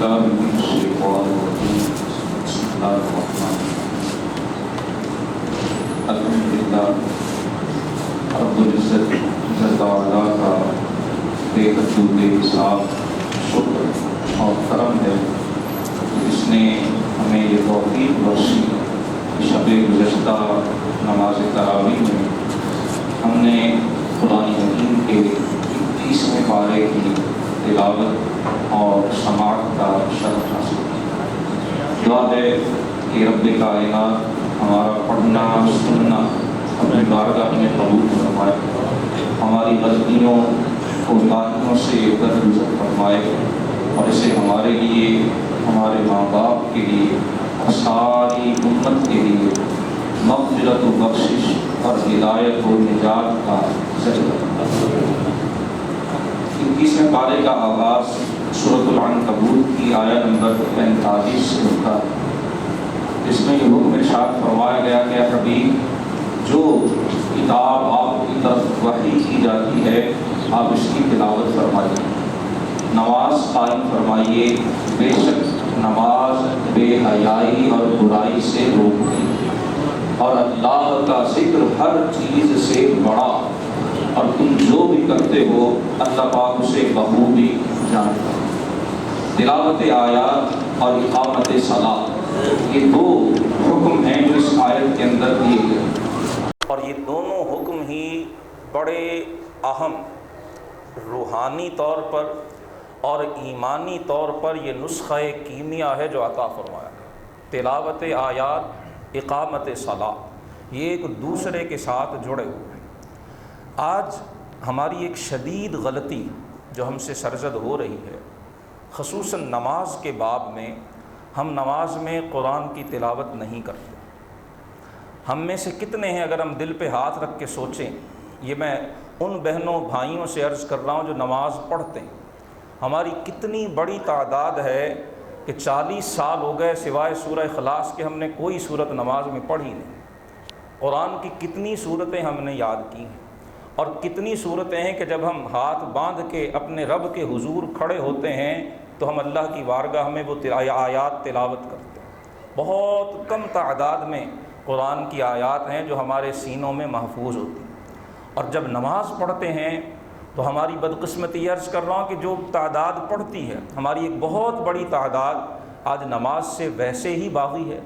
بالله من الشيطان الرجيم. بسم الله الرحمن الرحيم. الحمد لله رب العزت تعالیٰ کا بے حدود حساب شکر اور کرم ہے کہ اس نے ہمیں یہ توفیق بخشی کہ شب گزشتہ نماز تراویح میں ہم نے قرآن حکیم کے 21ویں پارے کی تلاوت اور سماعت کا شرف حاصل کیا۔ دعا ہے کہ رب کائنات ہمارا پڑھنا سننا اپنی بارگاہ میں قبول فرمائے، ہماری غلطیوں کوتاہیوں سے درگزر فرمائے اور اسے ہمارے لیے، ہمارے ماں باپ کے لیے اور ساری امت کے لیے مغفرت و بخشش اور ہدایت و نجات کا ذریعہ بنا۔ 21ویں پارے کا آغاز سورۃ العنکبوت کی آیت نمبر 45 سے ہوتا ہے، جس میں یہ حکم ارشاد فرمایا گیا کہ اے حبیب، جو کتاب آپ کی طرف وحی کی جاتی ہے آپ اس کی تلاوت فرمائیے، نماز قائم فرمائیے، بے شک نماز بے حیائی اور برائی سے روکتی اور اللہ کا ذکر ہر چیز سے بڑا، اور تم جو بھی کرتے ہو اللہ پاک اسے بخوبی جانتا ہے۔ تلاوت آیات اور اقامت صلاۃ، یہ دو حکم ہیں جو اس آیت کے اندر دیے گئے، اور یہ دونوں حکم ہی بڑے اہم روحانی طور پر اور ایمانی طور پر یہ نسخہ کیمیا ہے جو عطا فرمایا ہے۔ تلاوت آیات، اقامت صلاۃ، یہ ایک دوسرے کے ساتھ جڑے ہوئے ہیں۔ آج ہماری ایک شدید غلطی جو ہم سے سرزد ہو رہی ہے، خصوصاً نماز کے باب میں، ہم نماز میں قرآن کی تلاوت نہیں کرتے۔ ہم میں سے کتنے ہیں، اگر ہم دل پہ ہاتھ رکھ کے سوچیں، یہ میں ان بہنوں بھائیوں سے عرض کر رہا ہوں جو نماز پڑھتے ہیں، ہماری کتنی بڑی تعداد ہے کہ 40 سال ہو گئے سوائے سورہ اخلاص کے ہم نے کوئی صورت نماز میں پڑھی نہیں۔ قرآن کی کتنی صورتیں ہم نے یاد کی ہیں، اور کتنی صورتیں ہیں کہ جب ہم ہاتھ باندھ کے اپنے رب کے حضور کھڑے ہوتے ہیں تو ہم اللہ کی بارگاہ میں وہ آیات تلاوت کرتے ہیں۔ بہت کم تعداد میں قرآن کی آیات ہیں جو ہمارے سینوں میں محفوظ ہوتی ہیں، اور جب نماز پڑھتے ہیں تو ہماری بدقسمتی عرض کر رہا ہوں کہ جو تعداد پڑھتی ہے، ہماری ایک بہت بڑی تعداد آج نماز سے ویسے ہی باغی ہے،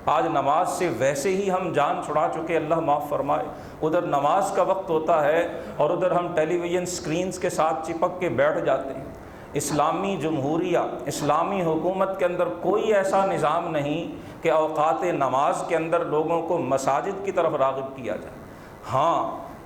آج نماز سے ویسے ہی ہم جان چھڑا چکے، اللہ معاف فرمائے۔ ادھر نماز کا وقت ہوتا ہے اور ادھر ہم ٹیلی ویژن سکرینز کے ساتھ چپک کے بیٹھ جاتے ہیں۔ اسلامی جمہوریہ، اسلامی حکومت کے اندر کوئی ایسا نظام نہیں کہ اوقات نماز کے اندر لوگوں کو مساجد کی طرف راغب کیا جائے۔ ہاں،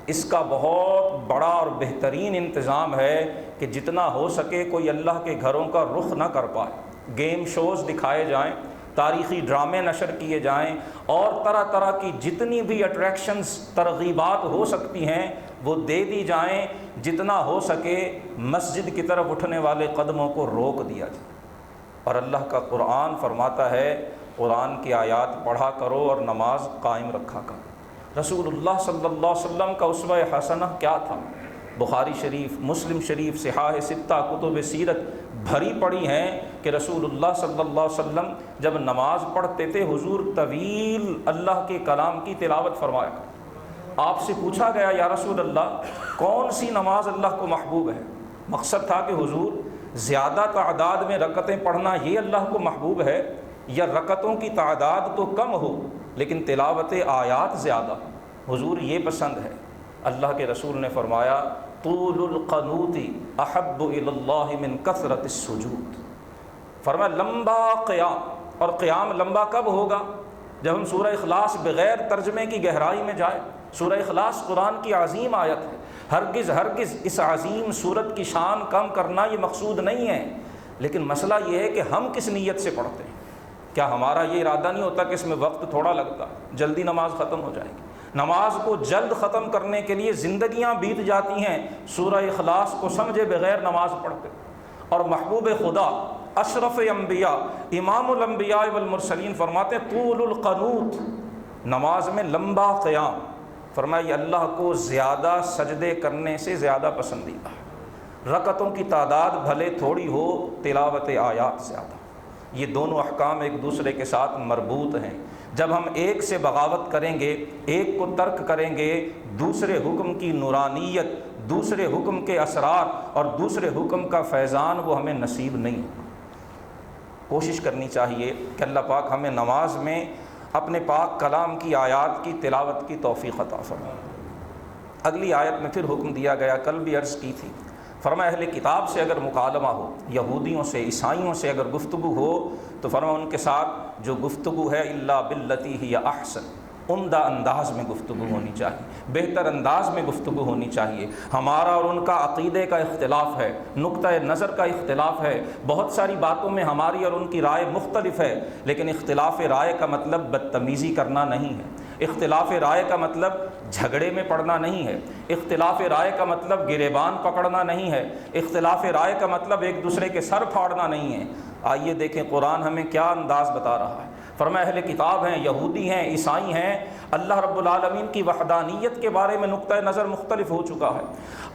اس کا بہت بڑا اور بہترین انتظام ہے کہ جتنا ہو سکے کوئی اللہ کے گھروں کا رخ نہ کر پائے، گیم شوز دکھائے جائیں، تاریخی ڈرامے نشر کیے جائیں، اور طرح طرح کی جتنی بھی اٹریکشنز، ترغیبات ہو سکتی ہیں وہ دے دی جائیں، جتنا ہو سکے مسجد کی طرف اٹھنے والے قدموں کو روک دیا جائے۔ اور اللہ کا قرآن فرماتا ہے قرآن کی آیات پڑھا کرو اور نماز قائم رکھا کرو۔ رسول اللہ صلی اللہ علیہ وسلم کا اسوہ حسنہ کیا تھا؟ بخاری شریف، مسلم شریف، صحاح ستہ، کتب سیرت بھری پڑی ہیں کہ رسول اللہ صلی اللہ علیہ وسلم جب نماز پڑھتے تھے حضور طویل اللہ کے کلام کی تلاوت فرمایا کرتے۔ آپ سے پوچھا گیا یا رسول اللہ کون سی نماز اللہ کو محبوب ہے؟ مقصد تھا کہ حضور زیادہ تعداد میں رکعتیں پڑھنا یہ اللہ کو محبوب ہے، یا رکعتوں کی تعداد تو کم ہو لیکن تلاوت آیات زیادہ؟ حضور یہ پسند ہے۔ اللہ کے رسول نے فرمایا طول القنوت احب الی اللہ من کثرت السجود، فرمایا لمبا قیام، اور قیام لمبا کب ہوگا؟ جب ہم سورہ اخلاص بغیر ترجمے کی گہرائی میں جائیں۔ سورہ اخلاص قرآن کی عظیم آیت ہے، ہرگز اس عظیم سورت کی شان کم کرنا یہ مقصود نہیں ہے، لیکن مسئلہ یہ ہے کہ ہم کس نیت سے پڑھتے ہیں۔ کیا ہمارا یہ ارادہ نہیں ہوتا کہ اس میں وقت تھوڑا لگتا، جلدی نماز ختم ہو جائے گی؟ نماز کو جلد ختم کرنے کے لیے زندگیاں بیت جاتی ہیں سورہ اخلاص کو سمجھے بغیر نماز پڑھتے۔ اور محبوب خدا اشرف انبیاء امام الانبیاء والمرسلین فرماتے ہیں طول القنوت، نماز میں لمبا قیام، فرمایا یہ اللہ کو زیادہ سجدے کرنے سے زیادہ پسندیدہ ہے۔ رکعتوں کی تعداد بھلے تھوڑی ہو، تلاوت آیات زیادہ۔ یہ دونوں احکام ایک دوسرے کے ساتھ مربوط ہیں۔ جب ہم ایک سے بغاوت کریں گے، ایک کو ترک کریں گے، دوسرے حکم کی نورانیت، دوسرے حکم کے اثرات اور دوسرے حکم کا فیضان وہ ہمیں نصیب نہیں ہوگا۔ کوشش کرنی چاہیے کہ اللہ پاک ہمیں نماز میں اپنے پاک کلام کی آیات کی تلاوت کی توفیق عطا فرمائے۔ اگلی آیت میں پھر حکم دیا گیا، کل بھی عرض کی تھی، فرمایا اہل کتاب سے اگر مکالمہ ہو، یہودیوں سے، عیسائیوں سے اگر گفتگو ہو تو فرمایا ان کے ساتھ جو گفتگو ہے الا باللتی ہی احسن، عمدہ انداز میں گفتگو ہونی چاہیے، بہتر انداز میں گفتگو ہونی چاہیے۔ ہمارا اور ان کا عقیدے کا اختلاف ہے، نقطۂ نظر کا اختلاف ہے، بہت ساری باتوں میں ہماری اور ان کی رائے مختلف ہے، لیکن اختلاف رائے کا مطلب بدتمیزی کرنا نہیں ہے، اختلاف رائے کا مطلب جھگڑے میں پڑنا نہیں ہے، اختلاف رائے کا مطلب گریبان پکڑنا نہیں ہے، اختلاف رائے کا مطلب ایک دوسرے کے سر پھاڑنا نہیں ہے۔ آئیے دیکھیں قرآن ہمیں کیا انداز بتا رہا ہے۔ فرمایا اہل کتاب ہیں، یہودی ہیں، عیسائی ہیں، اللہ رب العالمین کی وحدانیت کے بارے میں نقطۂ نظر مختلف ہو چکا ہے،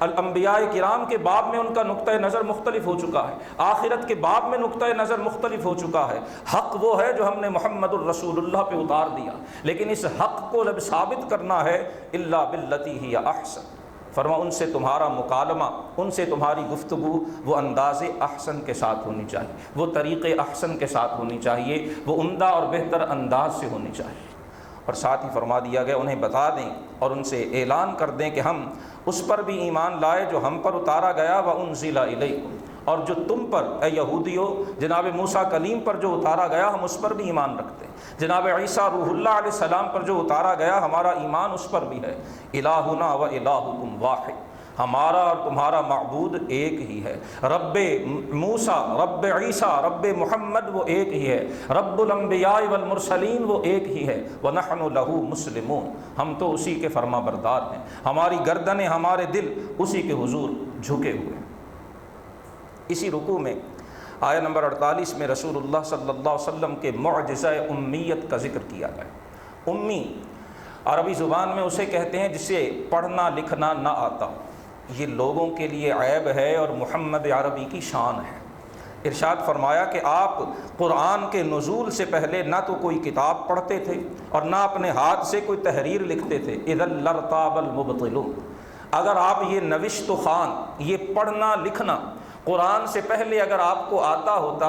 الانبیاء کرام کے باب میں ان کا نقطۂ نظر مختلف ہو چکا ہے، آخرت کے باب میں نقطۂ نظر مختلف ہو چکا ہے۔ حق وہ ہے جو ہم نے محمد الرسول اللہ پہ اتار دیا، لیکن اس حق کو جب ثابت کرنا ہے الا باللتی ہی احسن، فرما ان سے تمہارا مکالمہ، ان سے تمہاری گفتگو وہ انداز احسن کے ساتھ ہونی چاہیے، وہ طریق احسن کے ساتھ ہونی چاہیے، وہ عمدہ اور بہتر انداز سے ہونی چاہیے۔ اور ساتھ ہی فرما دیا گیا انہیں بتا دیں اور ان سے اعلان کر دیں کہ ہم اس پر بھی ایمان لائے جو ہم پر اتارا گیا، وَأُنزِلَ إِلَيْكُمْ، اور جو تم پر اے یہودیو جناب موسیٰ کلیم پر جو اتارا گیا ہم اس پر بھی ایمان رکھتے ہیں، جناب عیسیٰ روح اللہ علیہ السلام پر جو اتارا گیا ہمارا ایمان اس پر بھی ہے۔ الہنا و الہکم واحد، ہمارا اور تمہارا معبود ایک ہی ہے، رب موسیٰ، رب عیسیٰ، رب محمد وہ ایک ہی ہے، رب الانبیاء والمرسلین وہ ایک ہی ہے، وَنَحْنُ لَهُ مُسْلِمُونَ، ہم تو اسی کے فرما بردار ہیں، ہماری گردنیں، ہمارے دل اسی کے حضور جھکے ہوئے ہیں۔ اسی رکوع میں آیہ نمبر 48 میں رسول اللہ صلی اللہ علیہ وسلم کے معجزہ امیت کا ذکر کیا گیا۔ امی عربی زبان میں اسے کہتے ہیں جسے پڑھنا لکھنا نہ آتا، یہ لوگوں کے لیے عیب ہے اور محمد عربی کی شان ہے۔ ارشاد فرمایا کہ آپ قرآن کے نزول سے پہلے نہ تو کوئی کتاب پڑھتے تھے اور نہ اپنے ہاتھ سے کوئی تحریر لکھتے تھے، اذا لارتاب المبطلون، اگر آپ یہ نوشت و خوان، یہ پڑھنا لکھنا قرآن سے پہلے اگر آپ کو آتا ہوتا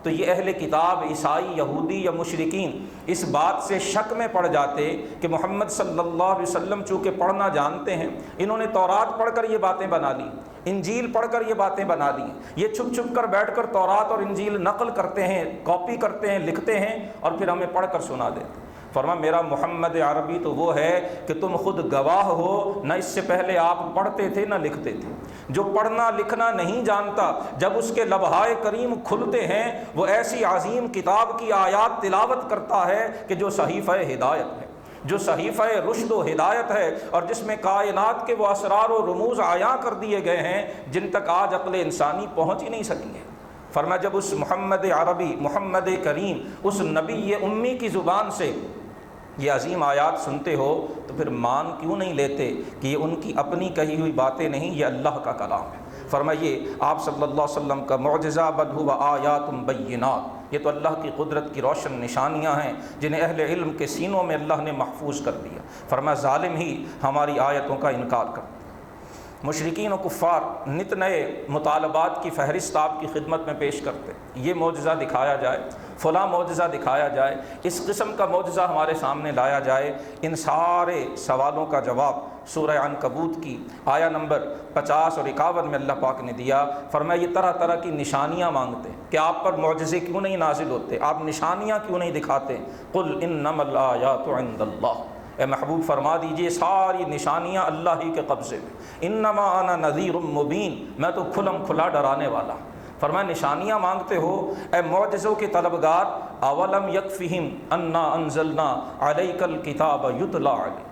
تو یہ اہل کتاب، عیسائی، یہودی یا مشرکین اس بات سے شک میں پڑ جاتے کہ محمد صلی اللہ علیہ وسلم چونکہ پڑھنا جانتے ہیں، انہوں نے تورات پڑھ کر یہ باتیں بنا لی، انجیل پڑھ کر یہ باتیں بنا لی، یہ چھپ چھپ کر بیٹھ کر تورات اور انجیل نقل کرتے ہیں، کاپی کرتے ہیں، لکھتے ہیں اور پھر ہمیں پڑھ کر سنا دیتے۔ فرمایا میرا محمد عربی تو وہ ہے کہ تم خود گواہ ہو، نہ اس سے پہلے آپ پڑھتے تھے نہ لکھتے تھے۔ جو پڑھنا لکھنا نہیں جانتا جب اس کے لبہائے کریم کھلتے ہیں وہ ایسی عظیم کتاب کی آیات تلاوت کرتا ہے کہ جو صحیفہ ہدایت ہے، جو صحیفہ رشد و ہدایت ہے، اور جس میں کائنات کے وہ اسرار و رموز عیاں کر دیے گئے ہیں جن تک آج عقل انسانی پہنچ ہی نہیں سکی ہے۔ فرمایا جب اس محمد عربی، محمد کریم، اس نبی امی کی زبان سے یہ عظیم آیات سنتے ہو تو پھر مان کیوں نہیں لیتے کہ یہ ان کی اپنی کہی ہوئی باتیں نہیں، یہ اللہ کا کلام ہے۔ فرمائیے آپ صلی اللہ علیہ وسلم کا معجزہ بل هو آیات بینات، یہ تو اللہ کی قدرت کی روشن نشانیاں ہیں جنہیں اہل علم کے سینوں میں اللہ نے محفوظ کر دیا۔ فرمایا ظالم ہی ہماری آیتوں کا انکار کرتے۔ مشرکین و کفار نت نئے مطالبات کی فہرست آپ کی خدمت میں پیش کرتے، یہ معجزہ دکھایا جائے، فلاں معجزہ دکھایا جائے، اس قسم کا معجزہ ہمارے سامنے لایا جائے۔ ان سارے سوالوں کا جواب سورہ عنکبوت کی آیہ نمبر 50 اور 51 میں اللہ پاک نے دیا۔ فرمایا یہ طرح طرح کی نشانیاں مانگتے کہ آپ پر معجزے کیوں نہیں نازل ہوتے، آپ نشانیاں کیوں نہیں دکھاتے۔ قل انما الآیات عند اللہ، اے محبوب فرما دیجئے ساری نشانیاں اللہ ہی کے قبضے میں۔ انما انا نذیر مبین، میں تو کھلم کھلا ڈرانے والا۔ فرمایا نشانیاں مانگتے ہو اے معجزوں کے طلبگار، اولم یکفہم انا انزلنا علیک الکتاب یتلی علیہ،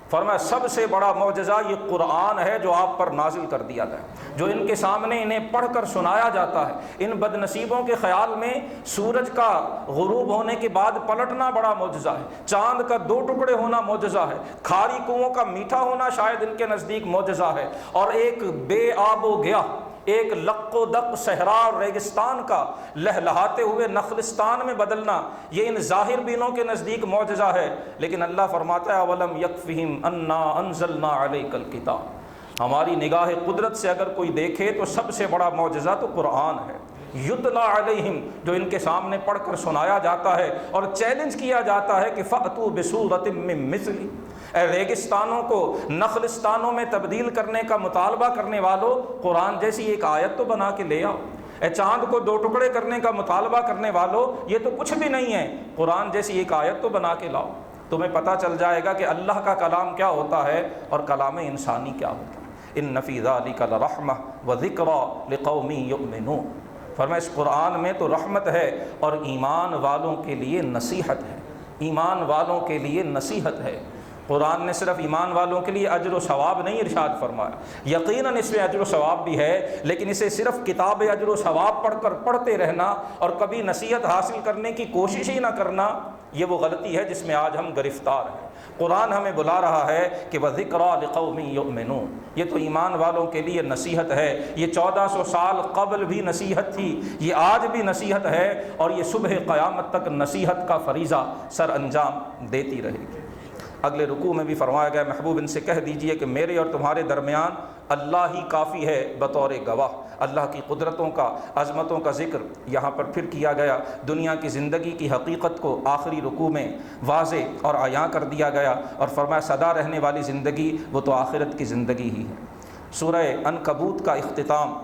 فرمایا سب سے بڑا معجزہ یہ قرآن ہے جو آپ پر نازل کر دیا گیا، جو ان کے سامنے انہیں پڑھ کر سنایا جاتا ہے۔ ان بد نصیبوں کے خیال میں سورج کا غروب ہونے کے بعد پلٹنا بڑا معجزہ ہے، چاند کا 2 ٹکڑے ہونا معجزہ ہے، کھاری کنووں کا میٹھا ہونا شاید ان کے نزدیک معجزہ ہے، اور ایک بے آب و گیا ایک لق و دق صحرا اور ریگستان کا لہلہاتے ہوئے نخلستان میں بدلنا، یہ ان ظاہر بینوں کے نزدیک معجزہ ہے، لیکن اللہ فرماتا ہے اولم یکفہم انا انزلنا علیک الکتاب، ہماری نگاہ قدرت سے اگر کوئی دیکھے تو سب سے بڑا معجزہ تو قرآن ہے۔ یتلا علیہم، جو ان کے سامنے پڑھ کر سنایا جاتا ہے اور چیلنج کیا جاتا ہے کہ فأتوا بسورۃ من مثلی، اے ریگستانوں کو نخلستانوں میں تبدیل کرنے کا مطالبہ کرنے والوں، قرآن جیسی ایک آیت تو بنا کے لے آؤ۔ اے چاند کو دو ٹکڑے کرنے کا مطالبہ کرنے والوں، یہ تو کچھ بھی نہیں ہے، قرآن جیسی ایک آیت تو بنا کے لاؤ۔ تمہیں پتہ چل جائے گا کہ اللہ کا کلام کیا ہوتا ہے اور کلام انسانی کیا ہوتا ہے۔ ان فی ذلک لرحمۃ وذکریٰ لقوم یؤمنون، فرمایا اس قرآن میں تو رحمت ہے اور ایمان والوں کے لیے نصیحت ہے، ایمان والوں کے لیے نصیحت ہے۔ قرآن نے صرف ایمان والوں کے لیے اجر و ثواب نہیں ارشاد فرمایا، یقیناً اس میں اجر و ثواب بھی ہے، لیکن اسے صرف کتاب اجر و ثواب پڑھ کر پڑھتے رہنا اور کبھی نصیحت حاصل کرنے کی کوشش ہی نہ کرنا، یہ وہ غلطی ہے جس میں آج ہم گرفتار ہیں۔ قرآن ہمیں بلا رہا ہے کہ وَذِكْرَىٰ لِقَوْمٍ يُؤْمِنُونَ، یہ تو ایمان والوں کے لیے نصیحت ہے، یہ 1400 سال قبل بھی نصیحت تھی، یہ آج بھی نصیحت ہے اور یہ صبح قیامت تک نصیحت کا فریضہ سر انجام دیتی رہے گی۔ اگلے رکوع میں بھی فرمایا گیا محبوب ان سے کہہ دیجئے کہ میرے اور تمہارے درمیان اللہ ہی کافی ہے بطور گواہ۔ اللہ کی قدرتوں کا، عظمتوں کا ذکر یہاں پر پھر کیا گیا، دنیا کی زندگی کی حقیقت کو آخری رکوع میں واضح اور عیاں کر دیا گیا اور فرمایا سدا رہنے والی زندگی وہ تو آخرت کی زندگی ہی ہے۔ سورہ عنکبوت کا اختتام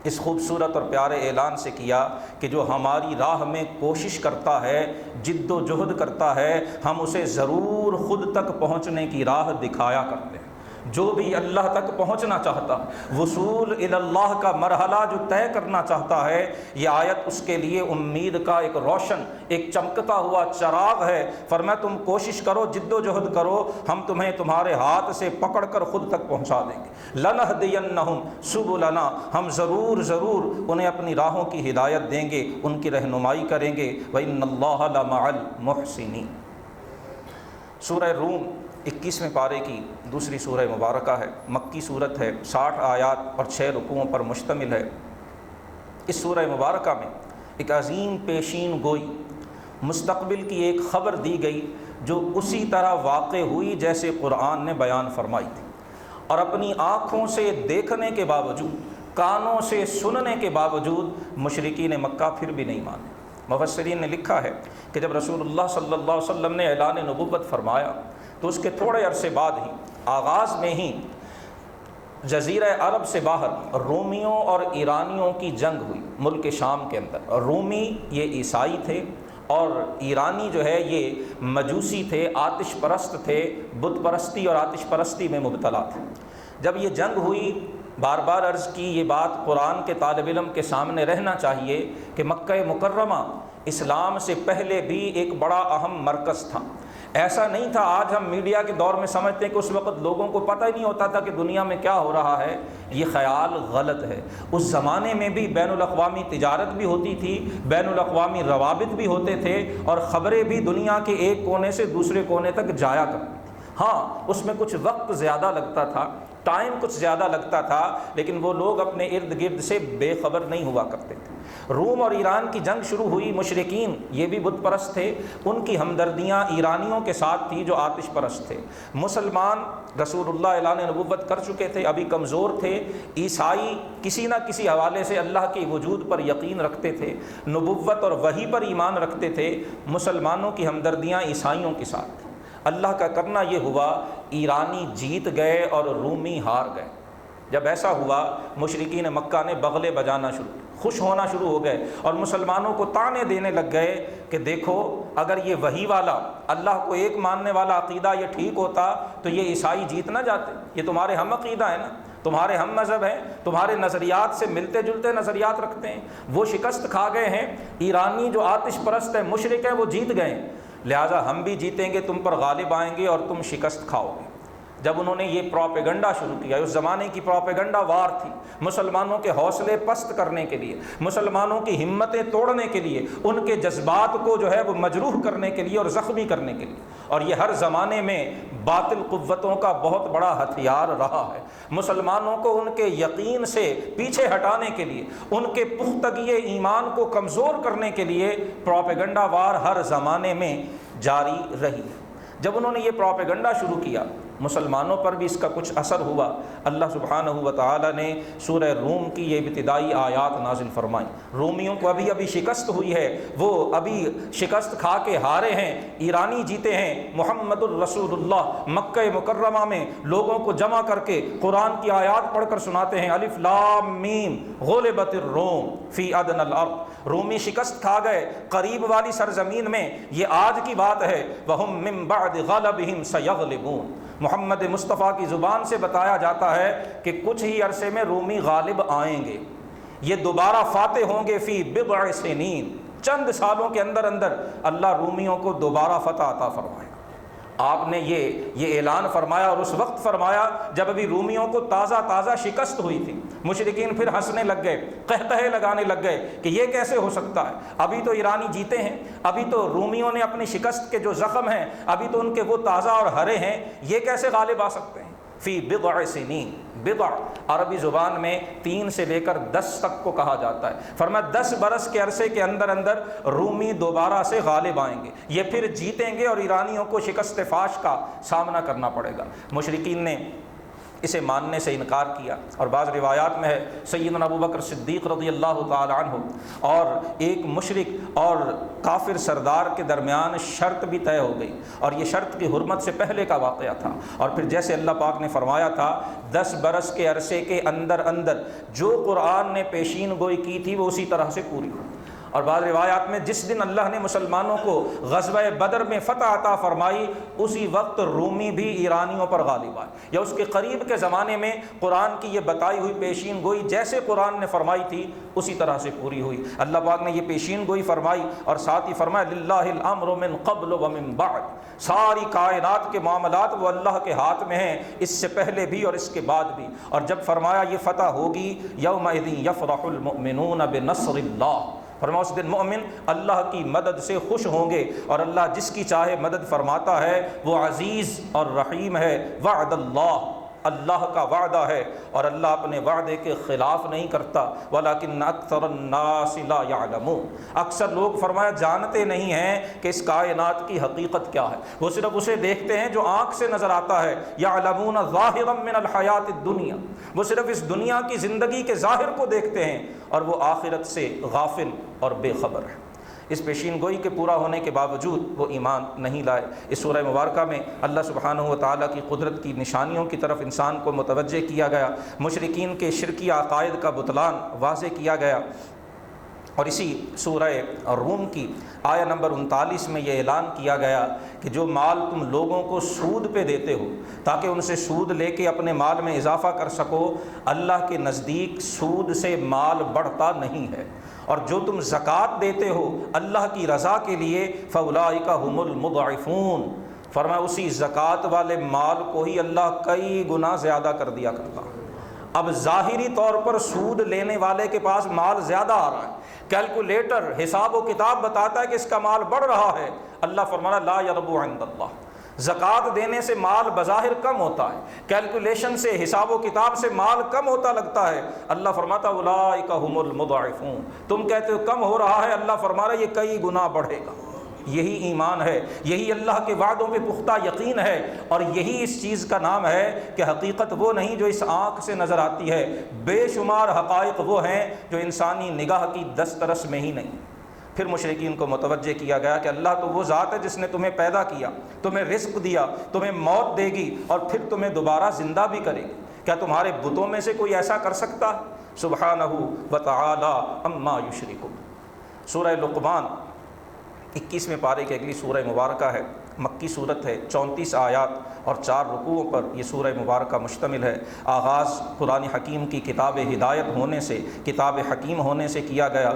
اس خوبصورت اور پیارے اعلان سے کیا کہ جو ہماری راہ میں کوشش کرتا ہے، جد و جہد کرتا ہے، ہم اسے ضرور خود تک پہنچنے کی راہ دکھایا کرتے ہیں۔ جو بھی اللہ تک پہنچنا چاہتا، وصول الی اللہ کا مرحلہ جو طے کرنا چاہتا ہے، یہ آیت اس کے لیے امید کا ایک روشن، ایک چمکتا ہوا چراغ ہے۔ فرمایا تم کوشش کرو، جد و جہد کرو، ہم تمہیں تمہارے ہاتھ سے پکڑ کر خود تک پہنچا دیں گے۔ لنہدینہم سبلنا، ہم ضرور انہیں اپنی راہوں کی ہدایت دیں گے، ان کی رہنمائی کریں گے۔ وَإِنَّ اللَّهَ لَمَعَ الْمُحْسِنِينَ۔ سورہ روم 21ویں پارے کی دوسری سورہ مبارکہ ہے، مکی صورت ہے، 60 آیات اور 6 رکوعوں پر مشتمل ہے۔ اس سورہ مبارکہ میں ایک عظیم پیشین گوئی، مستقبل کی ایک خبر دی گئی جو اسی طرح واقع ہوئی جیسے قرآن نے بیان فرمائی تھی، اور اپنی آنکھوں سے دیکھنے کے باوجود، کانوں سے سننے کے باوجود مشرکین مکہ پھر بھی نہیں مانے۔ مفسرین نے لکھا ہے کہ جب رسول اللہ صلی اللہ علیہ وسلم نے اعلان نبوت فرمایا تو اس کے تھوڑے عرصے بعد ہی، آغاز میں ہی جزیرہ عرب سے باہر رومیوں اور ایرانیوں کی جنگ ہوئی ملک شام کے اندر۔ رومی یہ عیسائی تھے اور ایرانی جو ہے یہ مجوسی تھے، آتش پرست تھے، بت پرستی اور آتش پرستی میں مبتلا تھے۔ جب یہ جنگ ہوئی، بار بار عرض کی یہ بات قرآن کے طالب علم کے سامنے رہنا چاہیے کہ مکہ مکرمہ اسلام سے پہلے بھی ایک بڑا اہم مرکز تھا۔ ایسا نہیں تھا آج ہم میڈیا کے دور میں سمجھتے ہیں کہ اس وقت لوگوں کو پتہ ہی نہیں ہوتا تھا کہ دنیا میں کیا ہو رہا ہے، یہ خیال غلط ہے۔ اس زمانے میں بھی بین الاقوامی تجارت بھی ہوتی تھی، بین الاقوامی روابط بھی ہوتے تھے اور خبریں بھی دنیا کے ایک کونے سے دوسرے کونے تک جایا کرتی تھیں۔ ہاں اس میں کچھ وقت زیادہ لگتا تھا، ٹائم کچھ زیادہ لگتا تھا، لیکن وہ لوگ اپنے ارد گرد سے بے خبر نہیں ہوا کرتے تھے۔ روم اور ایران کی جنگ شروع ہوئی، مشرکین یہ بھی بت پرست تھے، ان کی ہمدردیاں ایرانیوں کے ساتھ تھی جو آتش پرست تھے۔ مسلمان رسول اللہ اعلان نبوت کر چکے تھے، ابھی کمزور تھے۔ عیسائی کسی نہ کسی حوالے سے اللہ کے وجود پر یقین رکھتے تھے، نبوت اور وحی پر ایمان رکھتے تھے۔ مسلمانوں کی ہمدردیاں عیسائیوں کے ساتھ تھیں۔ اللہ کا کرنا یہ ہوا ایرانی جیت گئے اور رومی ہار گئے۔ جب ایسا ہوا مشرکین مکہ نے بغلے بجانا شروع، خوش ہونا شروع ہو گئے اور مسلمانوں کو طعنے دینے لگ گئے کہ دیکھو اگر یہ وحی والا اللہ کو ایک ماننے والا عقیدہ یہ ٹھیک ہوتا تو یہ عیسائی جیت نہ جاتے، یہ تمہارے ہم عقیدہ ہے نا، تمہارے ہم مذہب ہیں، تمہارے نظریات سے ملتے جلتے نظریات رکھتے ہیں، وہ شکست کھا گئے ہیں۔ ایرانی جو آتش پرست ہے، مشرک ہے، وہ جیت گئے، لہٰذا ہم بھی جیتیں گے، تم پر غالب آئیں گے اور تم شکست کھاؤ گے۔ جب انہوں نے یہ پروپیگنڈا شروع کیا، اس زمانے کی پروپیگنڈا وار تھی، مسلمانوں کے حوصلے پست کرنے کے لیے، مسلمانوں کی ہمتیں توڑنے کے لیے، ان کے جذبات کو جو ہے وہ مجروح کرنے کے لیے اور زخمی کرنے کے لیے، اور یہ ہر زمانے میں باطل قوتوں کا بہت بڑا ہتھیار رہا ہے۔ مسلمانوں کو ان کے یقین سے پیچھے ہٹانے کے لیے، ان کے پختگی ایمان کو کمزور کرنے کے لیے پروپیگنڈا وار ہر زمانے میں جاری رہی۔ جب انہوں نے یہ پروپیگنڈا شروع کیا، مسلمانوں پر بھی اس کا کچھ اثر ہوا۔ اللہ سبحانہ و تعالیٰ نے سورہ روم کی یہ ابتدائی آیات نازل فرمائیں۔ رومیوں کو ابھی شکست ہوئی ہے، وہ ابھی شکست کھا کے ہارے ہیں، ایرانی جیتے ہیں۔ محمد الرسول اللہ مکہ مکرمہ میں لوگوں کو جمع کر کے قرآن کی آیات پڑھ کر سناتے ہیں، الف لام میم غلبت الروم فی ادنی الارض، رومی شکست کھا گئے قریب والی سرزمین میں۔ یہ آج کی بات ہے، وہم من بعد غلبہم سیغلبون۔ محمد مصطفیٰ کی زبان سے بتایا جاتا ہے کہ کچھ ہی عرصے میں رومی غالب آئیں گے، یہ دوبارہ فاتح ہوں گے فی بضع سنین، چند سالوں کے اندر اندر اللہ رومیوں کو دوبارہ فتح عطا فرمائے گا۔ آپ نے یہ اعلان فرمایا، اور اس وقت فرمایا جب ابھی رومیوں کو تازہ شکست ہوئی تھی۔ مشرکین پھر ہنسنے لگ گئے، قہقہے لگانے لگ گئے کہ یہ کیسے ہو سکتا ہے، ابھی تو ایرانی جیتے ہیں، ابھی تو رومیوں نے اپنی شکست کے جو زخم ہیں ابھی تو ان کے وہ تازہ اور ہرے ہیں، یہ کیسے غالب آ سکتے ہیں۔ فی بضع سنین، بضع عربی زبان میں 3 سے لے کر 10 تک کو کہا جاتا ہے۔ فرمایا 10 برس کے عرصے کے اندر اندر رومی دوبارہ سے غالب آئیں گے، یہ پھر جیتیں گے اور ایرانیوں کو شکست فاش کا سامنا کرنا پڑے گا۔ مشرکین نے اسے ماننے سے انکار کیا، اور بعض روایات میں ہے سیدنا ابوبکر صدیق رضی اللہ تعالی عنہ اور ایک مشرک اور کافر سردار کے درمیان شرط بھی طے ہو گئی، اور یہ شرط کی حرمت سے پہلے کا واقعہ تھا، اور پھر جیسے اللہ پاک نے فرمایا تھا 10 برس کے عرصے کے اندر اندر جو قرآن نے پیشین گوئی کی تھی وہ اسی طرح سے پوری ہو۔ اور بعض روایات میں جس دن اللہ نے مسلمانوں کو غزوہ بدر میں فتح عطا فرمائی، اسی وقت رومی بھی ایرانیوں پر غالب آئے، یا اس کے قریب کے زمانے میں قرآن کی یہ بتائی ہوئی پیشین گوئی جیسے قرآن نے فرمائی تھی اسی طرح سے پوری ہوئی۔ اللہ پاک نے یہ پیشین گوئی فرمائی اور ساتھ ہی فرمایا للہ الامر من قبل ومن بعد، ساری کائنات کے معاملات وہ اللہ کے ہاتھ میں ہیں، اس سے پہلے بھی اور اس کے بعد بھی۔ اور جب فرمایا یہ فتح ہوگی یومئذ یفرح المؤمنون بنصر اللہ، فرمایا اس دن مومن اللہ کی مدد سے خوش ہوں گے، اور اللہ جس کی چاہے مدد فرماتا ہے، وہ عزیز اور رحیم ہے۔ وعد اللہ کا وعدہ ہے، اور اللہ اپنے وعدے کے خلاف نہیں کرتا۔ وَلَكِنَّ أَكْثَرَ النَّاسِ لَا يَعْلَمُونَ، اکثر لوگ فرمایا جانتے نہیں ہیں کہ اس کائنات کی حقیقت کیا ہے، وہ صرف اسے دیکھتے ہیں جو آنکھ سے نظر آتا ہے۔ يَعْلَمُونَ ظَاهِرًا مِنَ الْحَيَاةِ الدُّنْيَا، وہ صرف اس دنیا کی زندگی کے ظاہر کو دیکھتے ہیں، اور وہ آخرت سے غافل اور بے خبر ہے۔ اس پیشین گوئی کے پورا ہونے کے باوجود وہ ایمان نہیں لائے۔ اس سورہ مبارکہ میں اللہ سبحانہ و تعالیٰ کی قدرت کی نشانیوں کی طرف انسان کو متوجہ کیا گیا، مشرکین کے شرکی عقائد کا بطلان واضح کیا گیا، اور اسی سورہ روم کی آیہ نمبر 39 میں یہ اعلان کیا گیا کہ جو مال تم لوگوں کو سود پہ دیتے ہو تاکہ ان سے سود لے کے اپنے مال میں اضافہ کر سکو، اللہ کے نزدیک سود سے مال بڑھتا نہیں ہے، اور جو تم زکوٰۃ دیتے ہو اللہ کی رضا کے لیے فاولئک ھم المضعفون، فرمایا اسی زکوٰۃ والے مال کو ہی اللہ کئی گنا زیادہ کر دیا کرتا۔ اب ظاہری طور پر سود لینے والے کے پاس مال زیادہ آ رہا ہے، کیلکولیٹر حساب و کتاب بتاتا ہے کہ اس کا مال بڑھ رہا ہے، اللہ فرمانا لا یربو عند اللہ، زکوٰۃ دینے سے مال بظاہر کم ہوتا ہے، کیلکولیشن سے حساب و کتاب سے مال کم ہوتا لگتا ہے، اللہ فرماتا اولئک ھم المضاعفون، تم کہتے ہو کم ہو رہا ہے، اللہ فرما رہا ہے یہ کئی گنا بڑھے گا۔ یہی ایمان ہے، یہی اللہ کے وعدوں پہ پختہ یقین ہے، اور یہی اس چیز کا نام ہے کہ حقیقت وہ نہیں جو اس آنکھ سے نظر آتی ہے، بے شمار حقائق وہ ہیں جو انسانی نگاہ کی دسترس میں ہی نہیں۔ پھر مشرکین کو متوجہ کیا گیا کہ اللہ تو وہ ذات ہے جس نے تمہیں پیدا کیا، تمہیں رزق دیا، تمہیں موت دے گی اور پھر تمہیں دوبارہ زندہ بھی کرے گی، کیا تمہارے بتوں میں سے کوئی ایسا کر سکتا ہے؟ سبحانہ وتعالی عما یشرکون۔ سورہ لقمان 21ویں پارے کی اگلی سورہ مبارکہ ہے، مکی صورت ہے، 34 آیات اور 4 رکوعوں پر یہ سورہ مبارکہ مشتمل ہے۔ آغاز قرآن حکیم کی کتاب ہدایت ہونے سے، کتاب حکیم ہونے سے کیا گیا،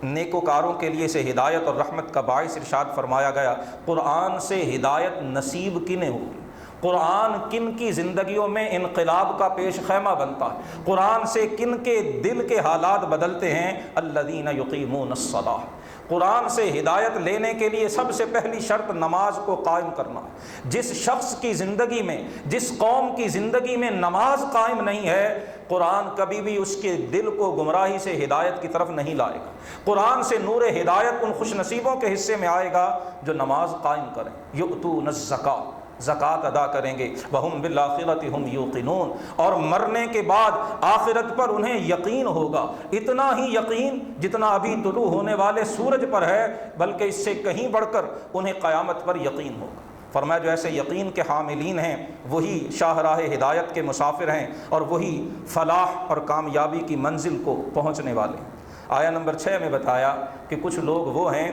نیکوکاروں کے لیے اسے ہدایت اور رحمت کا باعث ارشاد فرمایا گیا۔ قرآن سے ہدایت نصیب کنہیں ہوگی؟ قرآن کن کی زندگیوں میں انقلاب کا پیش خیمہ بنتا ہے، قرآن سے کن کے دل کے حالات بدلتے ہیں؟ الذین یقیمون الصلاۃ۔ قرآن سے ہدایت لینے کے لیے سب سے پہلی شرط نماز کو قائم کرنا ہے۔ جس شخص کی زندگی میں، جس قوم کی زندگی میں نماز قائم نہیں ہے، قرآن کبھی بھی اس کے دل کو گمراہی سے ہدایت کی طرف نہیں لائے گا۔ قرآن سے نور ہدایت ان خوش نصیبوں کے حصے میں آئے گا جو نماز قائم کریں، یؤتون الزکاۃ، زکوٰۃ ادا کریں گے، وہم بالآخرۃ ہم یوقنون، اور مرنے کے بعد آخرت پر انہیں یقین ہوگا، اتنا ہی یقین جتنا ابھی طلوع ہونے والے سورج پر ہے، بلکہ اس سے کہیں بڑھ کر انہیں قیامت پر یقین ہوگا۔ فرمایا جو ایسے یقین کے حاملین ہیں وہی شاہراہ ہدایت کے مسافر ہیں، اور وہی فلاح اور کامیابی کی منزل کو پہنچنے والے ہیں۔ آیا نمبر 6 میں بتایا کہ کچھ لوگ وہ ہیں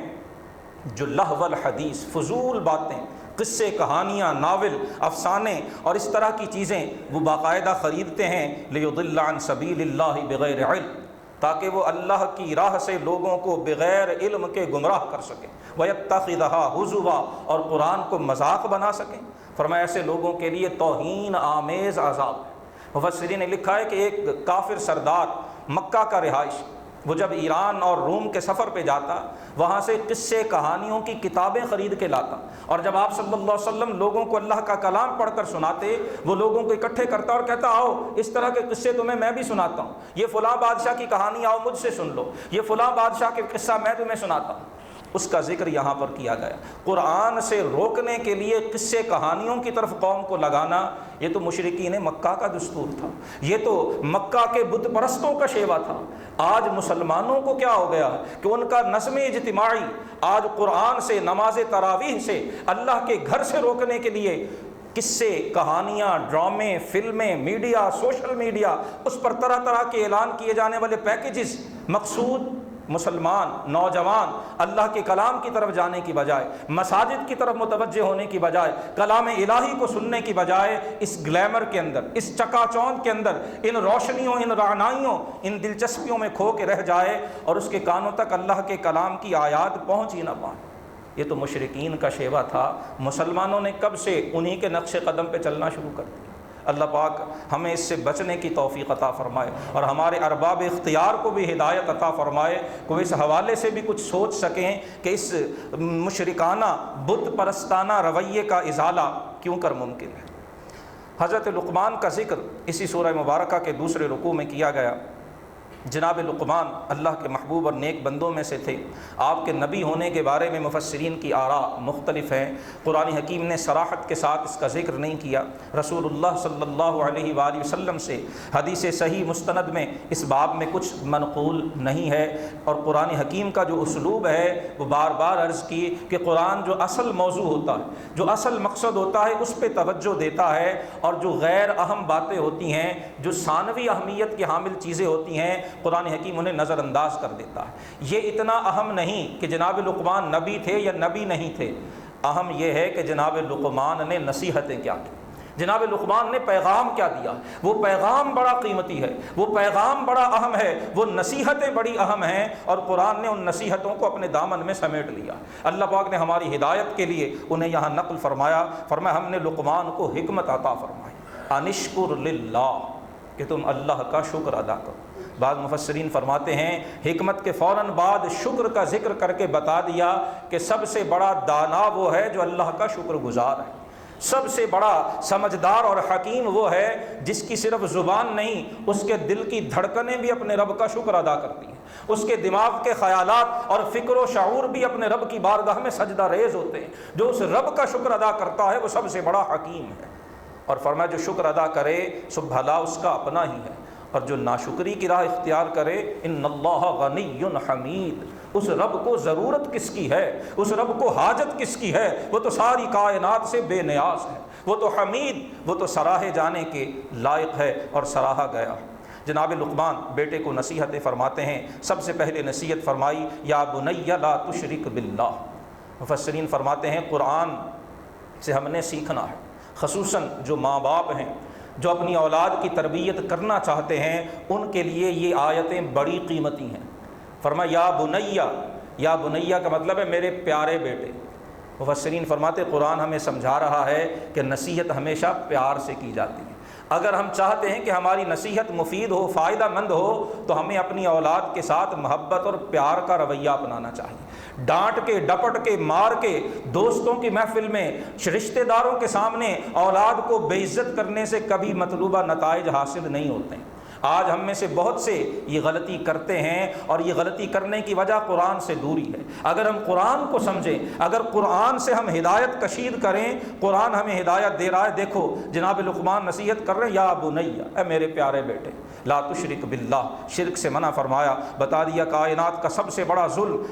جو لہو الحدیث، فضول باتیں، قصے، کہانیاں، ناول، افسانے اور اس طرح کی چیزیں وہ باقاعدہ خریدتے ہیں، لیضل عن سبیل اللہ بغیر علم، تاکہ وہ اللہ کی راہ سے لوگوں کو بغیر علم کے گمراہ کر سکیں، وَيَتَّخِذَهَا هُزُوًا، اور قرآن کو مذاق بنا سکیں۔ فرمایا ایسے لوگوں کے لیے توہین آمیز عذاب ہے۔ مفسرین نے لکھا ہے کہ ایک کافر سردار مکہ کا رہائش، وہ جب ایران اور روم کے سفر پہ جاتا، وہاں سے قصے کہانیوں کی کتابیں خرید کے لاتا، اور جب آپ صلی اللہ علیہ وسلم لوگوں کو اللہ کا کلام پڑھ کر سناتے، وہ لوگوں کو اکٹھے کرتا اور کہتا آؤ اس طرح کے قصے تمہیں میں بھی سناتا ہوں، یہ فلاں بادشاہ کی کہانی آؤ مجھ سے سن لو، یہ فلاں بادشاہ کے قصہ میں تمہیں سناتا ہوں۔ اس کا ذکر یہاں پر کیا گیا۔ قرآن سے روکنے کے لیے قصے کہانیوں کی طرف قوم کو لگانا، یہ تو مشرکین مکہ کا دستور تھا، یہ تو مکہ کے بت پرستوں کا شیوا تھا۔ آج مسلمانوں کو کیا ہو گیا کہ ان کا نظم اجتماعی آج قرآن سے، نماز تراویح سے، اللہ کے گھر سے روکنے کے لیے قصے، کہانیاں، ڈرامے، فلمیں، میڈیا، سوشل میڈیا، اس پر طرح طرح کے اعلان کیے جانے والے پیکیجز، مقصود مسلمان نوجوان اللہ کے کلام کی طرف جانے کی بجائے، مساجد کی طرف متوجہ ہونے کی بجائے، کلام الہی کو سننے کی بجائے اس گلیمر کے اندر، اس چکا چوند کے اندر، ان روشنیوں، ان رعنائیوں، ان دلچسپیوں میں کھو کے رہ جائے اور اس کے کانوں تک اللہ کے کلام کی آیات پہنچ ہی نہ پائے۔ یہ تو مشرکین کا شیوا تھا۔ مسلمانوں نے کب سے انہی کے نقش قدم پہ چلنا شروع کر دیا۔ اللہ پاک ہمیں اس سے بچنے کی توفیق عطا فرمائے اور ہمارے ارباب اختیار کو بھی ہدایت عطا فرمائے، کوئی اس حوالے سے بھی کچھ سوچ سکیں کہ اس مشرکانہ بت پرستانہ رویے کا ازالہ کیوں کر ممکن ہے۔ حضرت لقمان کا ذکر اسی سورہ مبارکہ کے دوسرے رکوع میں کیا گیا۔ جناب لقمان اللہ کے محبوب اور نیک بندوں میں سے تھے۔ آپ کے نبی ہونے کے بارے میں مفسرین کی آراء مختلف ہیں۔ قرآن حکیم نے صراحت کے ساتھ اس کا ذکر نہیں کیا۔ رسول اللہ صلی اللہ علیہ وآلہ وسلم سے حدیث صحیح مستند میں اس باب میں کچھ منقول نہیں ہے، اور قرآن حکیم کا جو اسلوب ہے وہ بار بار عرض کی کہ قرآن جو اصل موضوع ہوتا ہے، جو اصل مقصد ہوتا ہے، اس پہ توجہ دیتا ہے، اور جو غیر اہم باتیں ہوتی ہیں، جو ثانوی اہمیت کی حامل چیزیں ہوتی ہیں، قرآن حکیم انہیں نظر انداز کر دیتا ہے۔ یہ اتنا اہم نہیں کہ جناب لقمان نبی تھے یا نبی نہیں تھے، اہم یہ ہے کہ جناب لقمان نے نصیحتیں کیا کی، جناب لقمان نے پیغام کیا دیا۔ وہ پیغام بڑا قیمتی ہے، وہ پیغام بڑا اہم ہے، وہ نصیحتیں بڑی اہم ہیں، اور قرآن نے ان نصیحتوں کو اپنے دامن میں سمیٹ لیا۔ اللہ پاک نے ہماری ہدایت کے لیے انہیں یہاں نقل فرمایا، فرمایا ہم نے لقمان کو حکمت عطا فرمائی، انشکر للہ، کہ تم اللہ کا شکر ادا کرو۔ بعض مفسرین فرماتے ہیں حکمت کے فوراً بعد شکر کا ذکر کر کے بتا دیا کہ سب سے بڑا دانا وہ ہے جو اللہ کا شکر گزار ہے، سب سے بڑا سمجھدار اور حکیم وہ ہے جس کی صرف زبان نہیں، اس کے دل کی دھڑکنیں بھی اپنے رب کا شکر ادا کرتی ہیں، اس کے دماغ کے خیالات اور فکر و شعور بھی اپنے رب کی بارگاہ میں سجدہ ریز ہوتے ہیں۔ جو اس رب کا شکر ادا کرتا ہے وہ سب سے بڑا حکیم ہے۔ اور فرمایا جو شکر ادا کرے سو بھلا اس کا اپنا ہی ہے، اور جو ناشکری کی راہ اختیار کرے ان اللہ غنی حمید، اس رب کو ضرورت کس کی ہے، اس رب کو حاجت کس کی ہے، وہ تو ساری کائنات سے بے نیاز ہے، وہ تو حمید، وہ تو سراہے جانے کے لائق ہے اور سراہا گیا۔ جناب لقمان بیٹے کو نصیحتیں فرماتے ہیں۔ سب سے پہلے نصیحت فرمائی یا بنی لا تشرک باللہ۔ مفسرین فرماتے ہیں قرآن سے ہم نے سیکھنا ہے، خصوصاً جو ماں باپ ہیں جو اپنی اولاد کی تربیت کرنا چاہتے ہیں، ان کے لیے یہ آیتیں بڑی قیمتی ہیں۔ فرمایا یا بنیا، یا بنیا کا مطلب ہے میرے پیارے بیٹے، مفسرین فرماتے قرآن ہمیں سمجھا رہا ہے کہ نصیحت ہمیشہ پیار سے کی جاتی ہے۔ اگر ہم چاہتے ہیں کہ ہماری نصیحت مفید ہو، فائدہ مند ہو، تو ہمیں اپنی اولاد کے ساتھ محبت اور پیار کا رویہ اپنانا چاہیے۔ ڈانٹ کے، ڈپٹ کے، مار کے، دوستوں کی محفل میں، رشتہ داروں کے سامنے اولاد کو بے عزت کرنے سے کبھی مطلوبہ نتائج حاصل نہیں ہوتے ہیں۔ آج ہم میں سے بہت سے یہ غلطی کرتے ہیں، اور یہ غلطی کرنے کی وجہ قرآن سے دوری ہے۔ اگر ہم قرآن کو سمجھیں، اگر قرآن سے ہم ہدایت کشید کریں، قرآن ہمیں ہدایت دے رہا ہے۔ دیکھو جناب لقمان نصیحت کر رہے ہیں، یا بنی، اے میرے پیارے بیٹے، لا تشرک باللہ، شرک سے منع فرمایا، بتا دیا کائنات کا سب سے بڑا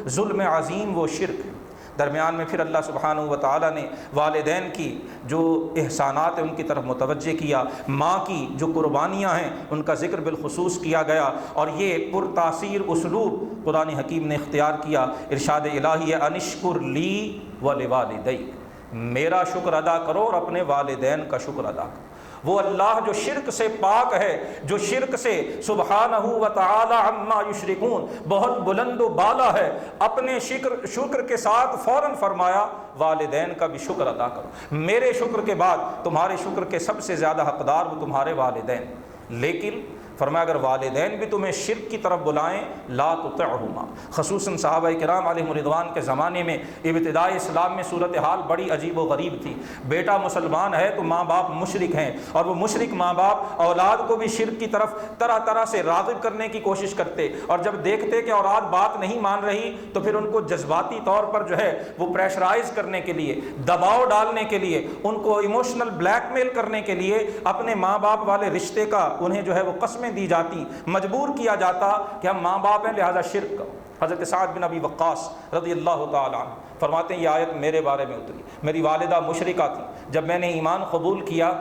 ظلم عظیم وہ شرک ہے۔ درمیان میں پھر اللہ سبحانہ و تعالیٰ نے والدین کی جو احسانات ہیں ان کی طرف متوجہ کیا، ماں کی جو قربانیاں ہیں ان کا ذکر بالخصوص کیا گیا، اور یہ پرتاثیر اسلوب قرآن حکیم نے اختیار کیا۔ ارشاد الہی ہے، انشکر لی ولوالدیک، میرا شکر ادا کرو اور اپنے والدین کا شکر ادا کرو۔ وہ اللہ جو شرک سے پاک ہے، جو شرک سے سبحانہ و تعالی عما یشرکون بہت بلند و بالا ہے، اپنے شکر کے ساتھ فوراً فرمایا والدین کا بھی شکر ادا کرو۔ میرے شکر کے بعد تمہارے شکر کے سب سے زیادہ حقدار وہ تمہارے والدین۔ لیکن فرمایا اگر والدین بھی تمہیں شرک کی طرف بلائیں، لا تطعہما، خصوصاً صحابہ کرام علیہم رضوان کے زمانے میں ابتدائی اسلام میں صورتحال بڑی عجیب و غریب تھی۔ بیٹا مسلمان ہے تو ماں باپ مشرک ہیں، اور وہ مشرک ماں باپ اولاد کو بھی شرک کی طرف طرح طرح سے راغب کرنے کی کوشش کرتے، اور جب دیکھتے کہ اولاد بات نہیں مان رہی تو پھر ان کو جذباتی طور پر جو ہے وہ پریشرائز کرنے کے لیے، دباؤ ڈالنے کے لیے، ان کو ایموشنل بلیک میل کرنے کے لیے اپنے ماں باپ والے رشتے کا انہیں جو ہے وہ قسمیں دی جاتی، مجبور کیا جاتا کہ ہم ماں باپ ہیں لہذا شرک کرو۔ حضرت سعد بن ابی وقاص رضی اللہ تعالیٰ عنہ فرماتے ہیں یہ آیت میرے بارے میں اتری، میری والدہ مشرکہ تھی، جب میں نے ایمان قبول کیا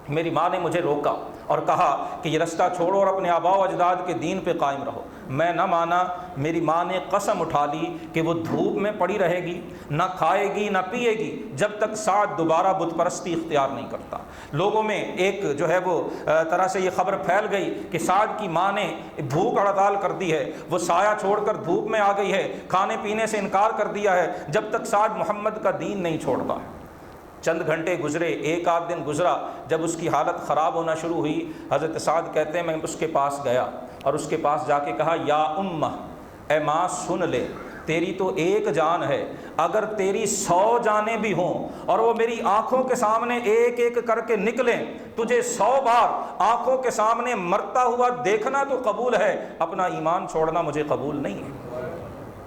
میری ماں نے مجھے روکا اور کہا کہ یہ رستہ چھوڑو اور اپنے آباء و اجداد کے دین پہ قائم رہو۔ میں نہ مانا، میری ماں نے قسم اٹھا لی کہ وہ دھوپ میں پڑی رہے گی، نہ کھائے گی نہ پیے گی جب تک سعد دوبارہ بت پرستی اختیار نہیں کرتا۔ لوگوں میں ایک جو ہے وہ طرح سے یہ خبر پھیل گئی کہ سعد کی ماں نے بھوک ہڑتال کر دی ہے، وہ سایہ چھوڑ کر دھوپ میں آ گئی ہے، کھانے پینے سے انکار کر دیا ہے جب تک سعد محمد کا دین نہیں چھوڑتا ہے۔ چند گھنٹے گزرے، ایک آدھ دن گزرا، جب اس کی حالت خراب ہونا شروع ہوئی، حضرت سعد کہتے ہیں میں اس کے پاس گیا اور اس کے پاس جا کے کہا یا امہ، اے ماں سن لے، تیری تو ایک جان ہے، اگر تیری 100 جانیں بھی ہوں اور وہ میری آنکھوں کے سامنے ایک ایک کر کے نکلیں، تجھے 100 بار آنکھوں کے سامنے مرتا ہوا دیکھنا تو قبول ہے، اپنا ایمان چھوڑنا مجھے قبول نہیں ہے۔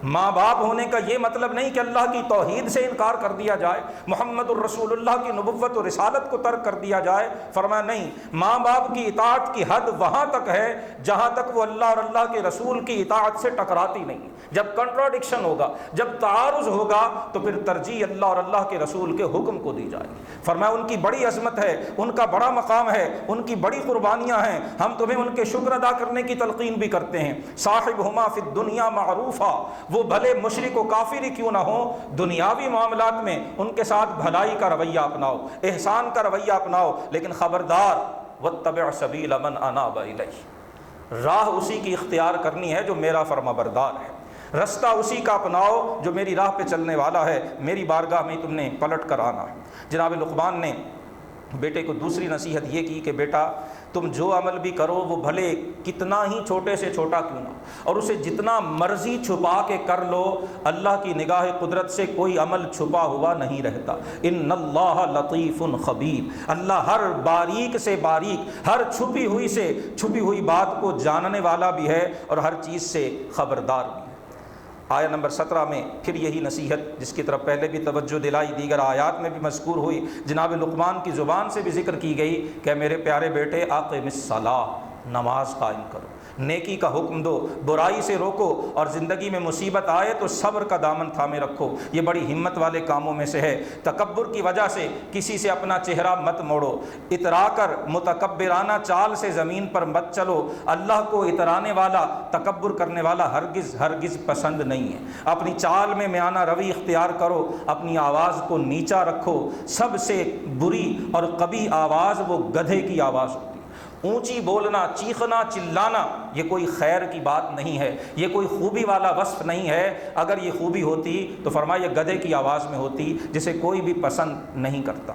ماں باپ ہونے کا یہ مطلب نہیں کہ اللہ کی توحید سے انکار کر دیا جائے، محمد الرسول اللہ کی نبوت و رسالت کو ترک کر دیا جائے۔ فرمایا نہیں، ماں باپ کی اطاعت کی حد وہاں تک ہے جہاں تک وہ اللہ اور اللہ کے رسول کی اطاعت سے ٹکراتی نہیں۔ جب کنٹراڈکشن ہوگا، جب تعارض ہوگا تو پھر ترجیح اللہ اور اللہ کے رسول کے حکم کو دی جائے گی۔ فرمایا ان کی بڑی عظمت ہے، ان کا بڑا مقام ہے، ان کی بڑی قربانیاں ہیں، ہم تمہیں ان کے شکر ادا کرنے کی تلقین بھی کرتے ہیں۔ صاحبہما فی الدنیا معروفا، وہ بھلے مشرک و کافر ہی کیوں نہ ہوں، دنیاوی معاملات میں ان کے ساتھ بھلائی کا رویہ اپناؤ، احسان کا رویہ اپناؤ، لیکن خبردار واتبع سبیل من اناب الیہ، راہ اسی کی اختیار کرنی ہے جو میرا فرما بردار ہے، رستہ اسی کا اپناؤ جو میری راہ پہ چلنے والا ہے، میری بارگاہ میں تم نے پلٹ کر آنا ہے۔ جناب لقمان نے بیٹے کو دوسری نصیحت یہ کی کہ بیٹا تم جو عمل بھی کرو وہ بھلے کتنا ہی چھوٹے سے چھوٹا کیوں نہ، اور اسے جتنا مرضی چھپا کے کر لو، اللہ کی نگاہ قدرت سے کوئی عمل چھپا ہوا نہیں رہتا۔ ان اللہ لطیف خبیر، اللہ ہر باریک سے باریک، ہر چھپی ہوئی سے چھپی ہوئی بات کو جاننے والا بھی ہے اور ہر چیز سے خبردار بھی ہے۔ آیت نمبر 17 میں پھر یہی نصیحت جس کی طرف پہلے بھی توجہ دلائی، دیگر آیات میں بھی مذکور ہوئی، جناب لقمان کی زبان سے بھی ذکر کی گئی کہ میرے پیارے بیٹے اقم الصلاۃ، نماز قائم کرو، نیکی کا حکم دو، برائی سے روکو، اور زندگی میں مصیبت آئے تو صبر کا دامن تھامے رکھو۔ یہ بڑی ہمت والے کاموں میں سے ہے۔ تکبر کی وجہ سے کسی سے اپنا چہرہ مت موڑو، اترا کر متکبرانہ چال سے زمین پر مت چلو۔ اللہ کو اترانے والا، تکبر کرنے والا ہرگز پسند نہیں ہے۔ اپنی چال میں میانہ روی اختیار کرو، اپنی آواز کو نیچا رکھو۔ سب سے بری اور قبیح آواز وہ گدھے کی آواز ہوتی ہے۔ اونچی بولنا، چیخنا، چلانا یہ کوئی خیر کی بات نہیں ہے، یہ کوئی خوبی والا وصف نہیں ہے۔ اگر یہ خوبی ہوتی تو فرمایا گدھے کی آواز میں ہوتی جسے کوئی بھی پسند نہیں کرتا۔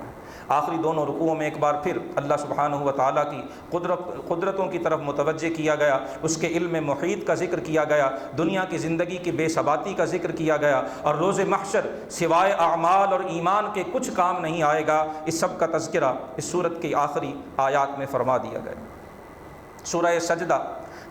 آخری دونوں رکوعوں میں ایک بار پھر اللہ سبحانہ و تعالیٰ کی قدرتوں کی طرف متوجہ کیا گیا، اس کے علم محیط کا ذکر کیا گیا، دنیا کی زندگی کی بے ثباتی کا ذکر کیا گیا، اور روز محشر سوائے اعمال اور ایمان کے کچھ کام نہیں آئے گا، اس سب کا تذکرہ اس سورت کی آخری آیات میں فرما دیا گیا۔ سورہ سجدہ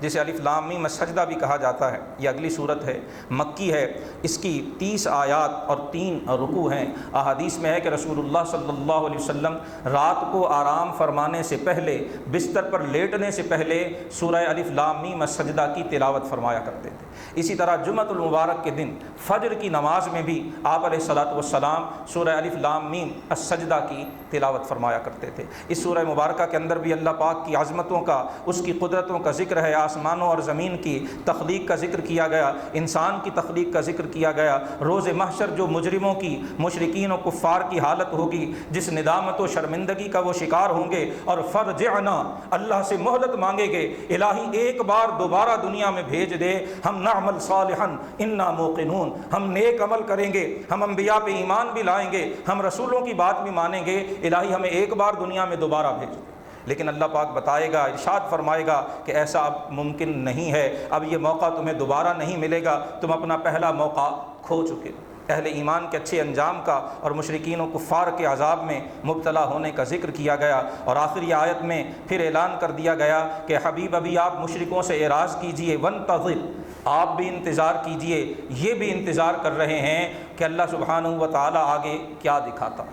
جسے الف لام میم السجدہ بھی کہا جاتا ہے، یہ اگلی صورت ہے، مکی ہے، اس کی 30 آیات اور 3 رکوع ہیں۔ احادیث میں ہے کہ رسول اللہ صلی اللہ علیہ وسلم رات کو آرام فرمانے سے پہلے، بستر پر لیٹنے سے پہلے سورہ الف لام میم السجدہ کی تلاوت فرمایا کرتے تھے۔ اسی طرح جمعۃ المبارک کے دن فجر کی نماز میں بھی آپ علیہ الصلاۃ والسلام سورہ الف لام میم السجدہ کی تلاوت فرمایا کرتے تھے۔ اس سورہ مبارکہ کے اندر بھی اللہ پاک کی عظمتوں کا، اس کی قدرتوں کا ذکر ہے، آسمانوں اور زمین کی تخلیق کا ذکر کیا گیا، انسان کی تخلیق کا ذکر کیا گیا، روز محشر جو مجرموں کی، مشرکین و کفار کی حالت ہوگی، جس ندامت و شرمندگی کا وہ شکار ہوں گے، اور فرجعنا، اللہ سے مہلت مانگیں گے، الہی ایک بار دوبارہ دنیا میں بھیج دے، ہم نعمل صالحا انا موقنون، ہم نیک عمل کریں گے، ہم انبیاء پہ ایمان بھی لائیں گے، ہم رسولوں کی بات بھی مانیں گے، الہی ہمیں ایک بار دنیا میں دوبارہ بھیج دے۔ لیکن اللہ پاک بتائے گا، ارشاد فرمائے گا کہ ایسا اب ممکن نہیں ہے، اب یہ موقع تمہیں دوبارہ نہیں ملے گا، تم اپنا پہلا موقع کھو چکے۔ اہل ایمان کے اچھے انجام کا اور مشرکین و کفار کے عذاب میں مبتلا ہونے کا ذکر کیا گیا، اور آخری آیت میں پھر اعلان کر دیا گیا کہ حبیب ابھی آپ مشرکوں سے اعراض کیجئے، وانتظر، آپ بھی انتظار کیجئے، یہ بھی انتظار کر رہے ہیں کہ اللہ سبحانہ و تعالیٰ آگے کیا دکھاتا۔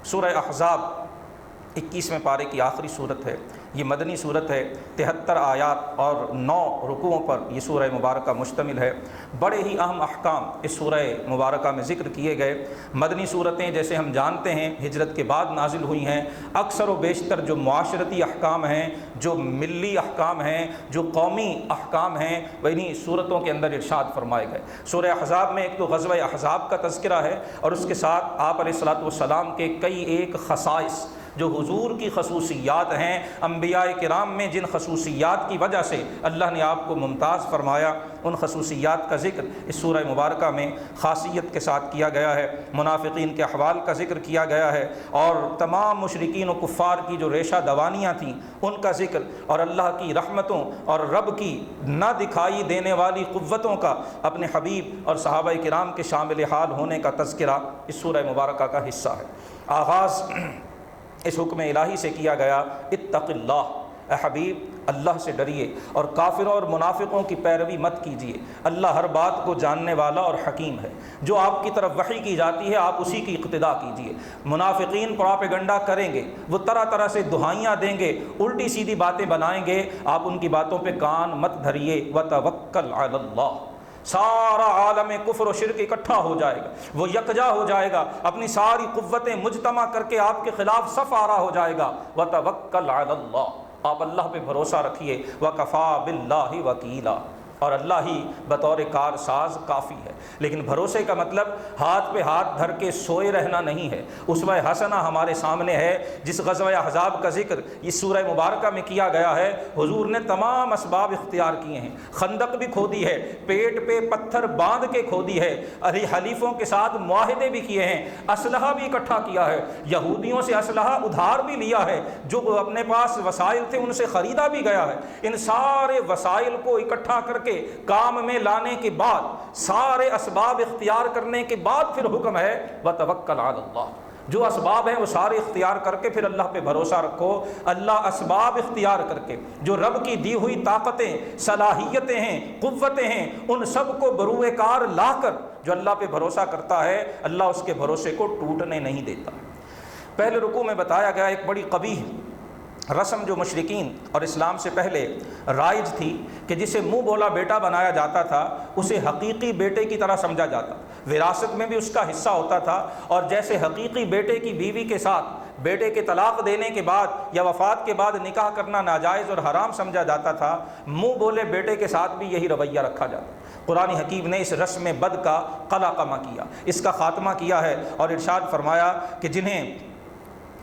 سورہ احزاب 21ویں پارے کی آخری صورت ہے، یہ مدنی صورت ہے، 73 آیات اور 9 رکوعوں پر یہ سورہ مبارکہ مشتمل ہے۔ بڑے ہی اہم احکام اس سورہ مبارکہ میں ذکر کیے گئے۔ مدنی صورتیں جیسے ہم جانتے ہیں ہجرت کے بعد نازل ہوئی ہیں، اکثر و بیشتر جو معاشرتی احکام ہیں، جو ملی احکام ہیں، جو قومی احکام ہیں، وہ انہی صورتوں کے اندر ارشاد فرمائے گئے۔ سورہ احزاب میں ایک تو غزوہ احزاب کا تذکرہ ہے، اور اس کے ساتھ آپ علیہ الصلاۃ والسلام کے کئی ایک خصائص جو حضور کی خصوصیات ہیں، انبیاء کرام میں جن خصوصیات کی وجہ سے اللہ نے آپ کو ممتاز فرمایا، ان خصوصیات کا ذکر اس سورہ مبارکہ میں خاصیت کے ساتھ کیا گیا ہے۔ منافقین کے احوال کا ذکر کیا گیا ہے، اور تمام مشرکین و کفار کی جو ریشہ دوانیاں تھیں ان کا ذکر، اور اللہ کی رحمتوں اور رب کی نہ دکھائی دینے والی قوتوں کا اپنے حبیب اور صحابہ کرام کے شامل حال ہونے کا تذکرہ اس سورہ مبارکہ کا حصہ ہے۔ آغاز اس حکم الہی سے کیا گیا، اتق اللہ، اے حبیب اللہ سے ڈریے اور کافروں اور منافقوں کی پیروی مت کیجیے، اللہ ہر بات کو جاننے والا اور حکیم ہے، جو آپ کی طرف وحی کی جاتی ہے آپ اسی کی اقتداء کیجیے۔ منافقین پراپیگنڈا کریں گے، وہ طرح طرح سے دہائیاں دیں گے، الٹی سیدھی باتیں بنائیں گے، آپ ان کی باتوں پہ کان مت دھریے، وتوکل علی اللہ، سارا عالم کفر و شرک اکٹھا ہو جائے گا، وہ یکجا ہو جائے گا، اپنی ساری قوتیں مجتمع کر کے آپ کے خلاف صف آرا ہو جائے گا۔ وتوکل علی اللہ، آپ اللہ پہ بھروسہ رکھیے، وکفا باللہ وکیلا، اور اللہ ہی بطور کار ساز کافی ہے۔ لیکن بھروسے کا مطلب ہاتھ پہ ہاتھ دھر کے سوئے رہنا نہیں ہے۔ اسوہ حسنہ ہمارے سامنے ہے، جس غزوہ احزاب کا ذکر اس سورہ مبارکہ میں کیا گیا ہے، حضور نے تمام اسباب اختیار کیے ہیں، خندق بھی کھودی ہے، پیٹ پہ پتھر باندھ کے کھودی ہے، حلیفوں کے ساتھ معاہدے بھی کیے ہیں، اسلحہ بھی اکٹھا کیا ہے، یہودیوں سے اسلحہ ادھار بھی لیا ہے، جو اپنے پاس وسائل تھے ان سے خریدا بھی گیا ہے۔ ان سارے وسائل کو اکٹھا کر کے کام میں لانے کے بعد، سارے اسباب اختیار کرنے کے بعد پھر حکم ہے وتوکل علی اللہ، جو اسباب ہیں وہ سارے اختیار کر کے پھر اللہ پہ بھروسہ رکھو۔ اللہ اسباب اختیار کر کے جو رب کی دی ہوئی طاقتیں، صلاحیتیں ہیں، قوتیں ہیں، ان سب کو بروئے کار لا کر جو اللہ پہ بھروسہ کرتا ہے، اللہ اس کے بھروسے کو ٹوٹنے نہیں دیتا۔ پہلے رکوع میں بتایا گیا ایک بڑی قبیح رسم جو مشرکین اور اسلام سے پہلے رائج تھی کہ جسے منہ بولا بیٹا بنایا جاتا تھا اسے حقیقی بیٹے کی طرح سمجھا جاتا، وراثت میں بھی اس کا حصہ ہوتا تھا، اور جیسے حقیقی بیٹے کی بیوی کے ساتھ بیٹے کے طلاق دینے کے بعد یا وفات کے بعد نکاح کرنا ناجائز اور حرام سمجھا جاتا تھا، منہ بولے بیٹے کے ساتھ بھی یہی رویہ رکھا جاتا۔ قرآن حکیم نے اس رسم بد کا قلقمہ کیا، اس کا خاتمہ کیا ہے، اور ارشاد فرمایا کہ جنہیں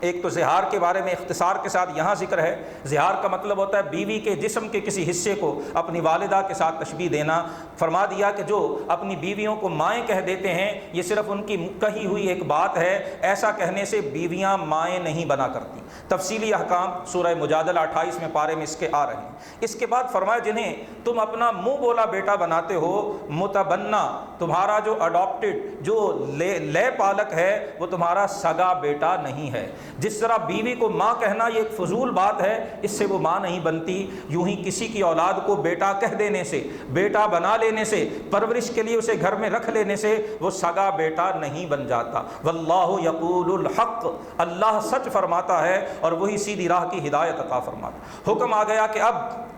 ایک تو زہار کے بارے میں اختصار کے ساتھ یہاں ذکر ہے۔ زہار کا مطلب ہوتا ہے بیوی کے جسم کے کسی حصے کو اپنی والدہ کے ساتھ تشبیہ دینا۔ فرما دیا کہ جو اپنی بیویوں کو مائیں کہہ دیتے ہیں یہ صرف ان کی کہی ہوئی ایک بات ہے، ایسا کہنے سے بیویاں مائیں نہیں بنا کرتی۔ تفصیلی احکام سورہ مجادلہ 28 پارے میں اس کے آ رہے ہیں۔ اس کے بعد فرمایا جنہیں تم اپنا منہ بولا بیٹا بناتے ہو، متبنہ تمہارا جو اڈاپٹڈ جو لے پالک ہے وہ تمہارا سگا بیٹا نہیں ہے۔ جس طرح بیوی کو ماں کہنا یہ ایک فضول بات ہے، اس سے وہ ماں نہیں بنتی، یوں ہی کسی کی اولاد کو بیٹا کہہ دینے سے، بیٹا بنا لینے سے، پرورش کے لیے اسے گھر میں رکھ لینے سے وہ سگا بیٹا نہیں بن جاتا۔ واللہ یقول الحق، اللہ سچ فرماتا ہے اور وہی سیدھی راہ کی ہدایت عطا فرماتا۔ حکم آ گیا کہ اب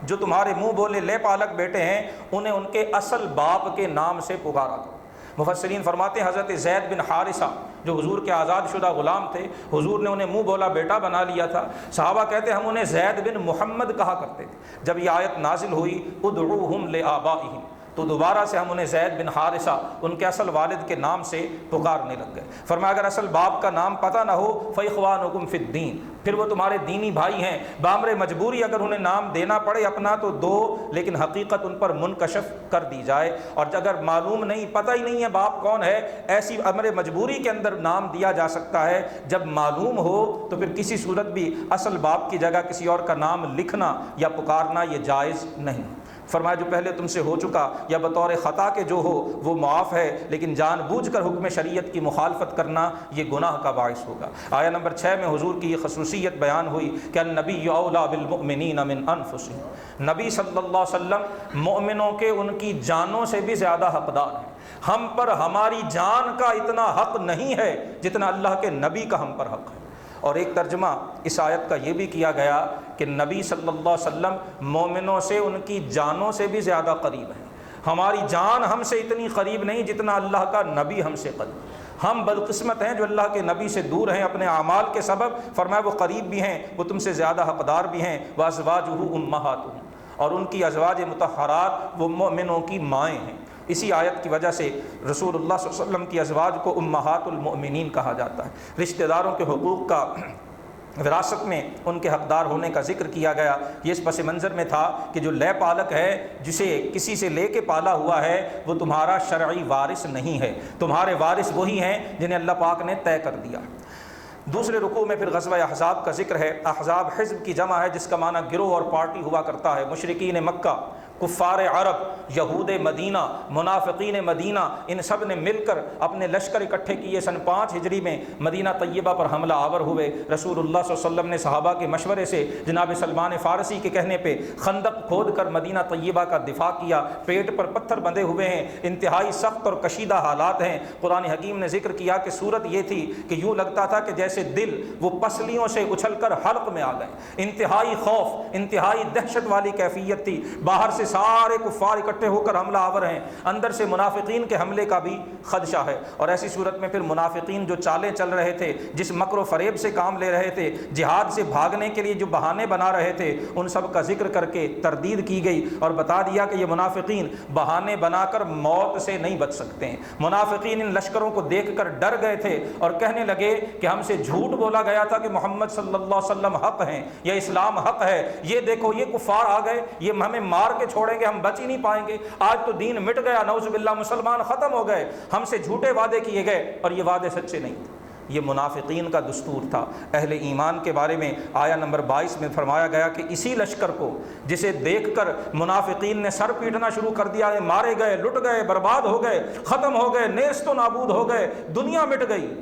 جو تمہارے منہ بولے لے پالک بیٹے ہیں انہیں ان کے اصل باپ کے نام سے پکارا کرو۔ مفسرین فرماتے ہیں حضرت زید بن حارثہ جو حضور کے آزاد شدہ غلام تھے، حضور نے انہیں منہ بولا بیٹا بنا لیا تھا۔ صحابہ کہتے ہیں ہم انہیں زید بن محمد کہا کرتے تھے۔ جب یہ آیت نازل ہوئی ادعوہم لآبائہم، تو دوبارہ سے ہم انہیں زید بن حارثہ ان کے اصل والد کے نام سے پکارنے لگ گئے۔ فرمایا اگر اصل باپ کا نام پتہ نہ ہو فإخوانکم فی الدین، پھر وہ تمہارے دینی بھائی ہیں، بامر مجبوری اگر انہیں نام دینا پڑے اپنا تو دو، لیکن حقیقت ان پر منکشف کر دی جائے۔ اور اگر معلوم نہیں، پتہ ہی نہیں ہے باپ کون ہے، ایسی امر مجبوری کے اندر نام دیا جا سکتا ہے۔ جب معلوم ہو تو پھر کسی صورت بھی اصل باپ کی جگہ کسی اور کا نام لکھنا یا پکارنا یہ جائز نہیں۔ فرمایا جو پہلے تم سے ہو چکا یا بطور خطا کے جو ہو وہ معاف ہے، لیکن جان بوجھ کر حکم شریعت کی مخالفت کرنا یہ گناہ کا باعث ہوگا۔ آیہ نمبر 6 میں حضور کی یہ خصوصیت بیان ہوئی کہ النبی اولیٰ بالمؤمنین من انفسہم، نبی صلی اللہ علیہ وسلم مومنوں کے ان کی جانوں سے بھی زیادہ حقدار ہیں۔ ہم پر ہماری جان کا اتنا حق نہیں ہے جتنا اللہ کے نبی کا ہم پر حق ہے۔ اور ایک ترجمہ اس آیت کا یہ بھی کیا گیا کہ نبی صلی اللہ علیہ وسلم مومنوں سے ان کی جانوں سے بھی زیادہ قریب ہیں۔ ہماری جان ہم سے اتنی قریب نہیں جتنا اللہ کا نبی ہم سے قریب۔ ہم بدقسمت ہیں جو اللہ کے نبی سے دور ہیں اپنے اعمال کے سبب۔ فرمایا وہ قریب بھی ہیں، وہ تم سے زیادہ حقدار بھی ہیں۔ وازواجہ امہاتہم، اور ان کی ازواج مطہرات وہ مومنوں کی مائیں ہیں۔ اسی آیت کی وجہ سے رسول اللہ صلی اللہ علیہ وسلم کی ازواج کو امہات المؤمنین کہا جاتا ہے۔ رشتہ داروں کے حقوق کا وراثت میں ان کے حقدار ہونے کا ذکر کیا گیا۔ یہ اس پس منظر میں تھا کہ جو لے پالک ہے، جسے کسی سے لے کے پالا ہوا ہے، وہ تمہارا شرعی وارث نہیں ہے۔ تمہارے وارث وہی ہیں جنہیں اللہ پاک نے طے کر دیا۔ دوسرے رکوع میں پھر غزوہ احزاب کا ذکر ہے۔ احزاب حزب کی جمع ہے جس کا معنی گروہ اور پارٹی ہوا کرتا ہے۔ مشرکین مکہ، کفار عرب، یہود مدینہ، منافقین مدینہ، ان سب نے مل کر اپنے لشکر اکٹھے کیے۔ سن 5 ہجری میں مدینہ طیبہ پر حملہ آور ہوئے۔ رسول اللہ صلی اللہ علیہ وسلم نے صحابہ کے مشورے سے جناب سلمان فارسی کے کہنے پہ خندق کھود کر مدینہ طیبہ کا دفاع کیا۔ پیٹ پر پتھر بندھے ہوئے ہیں، انتہائی سخت اور کشیدہ حالات ہیں۔ قرآن حکیم نے ذکر کیا کہ صورت یہ تھی کہ یوں لگتا تھا کہ جیسے دل وہ پسلیوں سے اچھل کر حلق میں آ گئے۔ انتہائی خوف، انتہائی دہشت والی کیفیت تھی۔ باہر سے سارے کفار اکٹھے ہو کر حملہ آور ہیں، اندر سے منافقین کے حملے کا بھی خدشہ ہے۔ اور ایسی صورت میں پھر منافقین جو چالیں چل رہے تھے، جس مکر و فریب سے کام لے رہے تھے، جہاد سے بھاگنے کے لیے جو بہانے بنا رہے تھے، ان سب کا ذکر کر کے تردید کی گئی اور بتا دیا کہ یہ منافقین بہانے بنا کر موت سے نہیں بچ سکتے ہیں۔ منافقین ان لشکروں کو دیکھ کر ڈر گئے تھے اور کہنے لگے کہ ہم سے جھوٹ بولا گیا تھا کہ محمد صلی اللہ علیہ وسلم حق ہیں یا اسلام حق ہے، یہ دیکھو یہ کفار آ گئے، یہ ہمیں مار کے چھوڑیں گے، ہم بچ ہی نہیں پائیں گے، آج تو دین مٹ گیا، نعوذ باللہ مسلمان ختم ہو گئے، ہم سے جھوٹے وعدے کیے گئے اور یہ وعدے سچے نہیں تھے۔ یہ منافقین کا دستور تھا۔ اہل ایمان کے بارے میں آیہ نمبر 22 میں فرمایا گیا کہ اسی لشکر کو جسے دیکھ کر منافقین نے سر پیٹنا شروع کر دیا، مارے گئے، لٹ گئے، برباد ہو گئے، ختم ہو گئے، نیست و نابود ہو گئے، دنیا مٹ گئی،